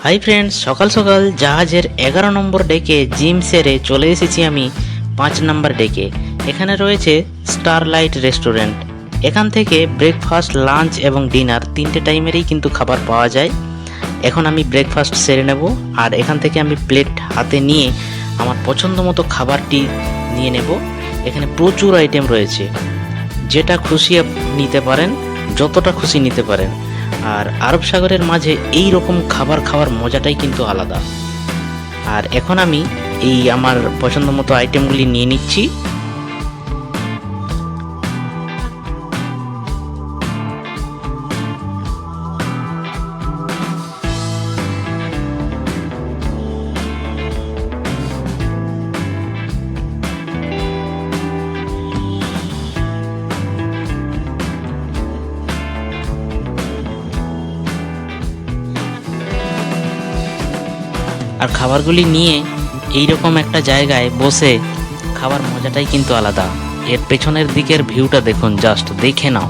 Hi friends, সকাল সকাল জাহাজের 11 নম্বর ডেকে জিম সেরে চলে এসেছি আমি 5 নম্বর ডেকে। এখানে রয়েছে স্টারলাইট রেস্টুরেন্ট। এখান থেকে ব্রেকফাস্ট, লাঞ্চ এবং ডিনার তিনটে টাইমেরই কিন্তু খাবার পাওয়া যায়। এখন আমি ব্রেকফাস্ট সেরে নেব, আর এখান থেকে আমি প্লেট হাতে নিয়ে আমার পছন্দ মতো খাবারটি নিয়ে নেব। এখানে প্রচুর আইটেম রয়েছে, যেটা খুশি নিতে পারেন, যতটা খুশি নিতে পারেন। আর আরব সাগরের মাঝে এই রকম খাবার খাওয়ার মজাটাই কিন্তু আলাদা। আর এখন আমি এই আমার পছন্দ মতো আইটেমগুলি নিয়ে নিচ্ছি। আর খাবারগুলি নিয়ে এইরকম একটা জায়গায় বসে খাবার মজাটাই কিন্তু আলাদা। এর পেছনের দিকের ভিউটা দেখুন, জাস্ট দেখে নাও।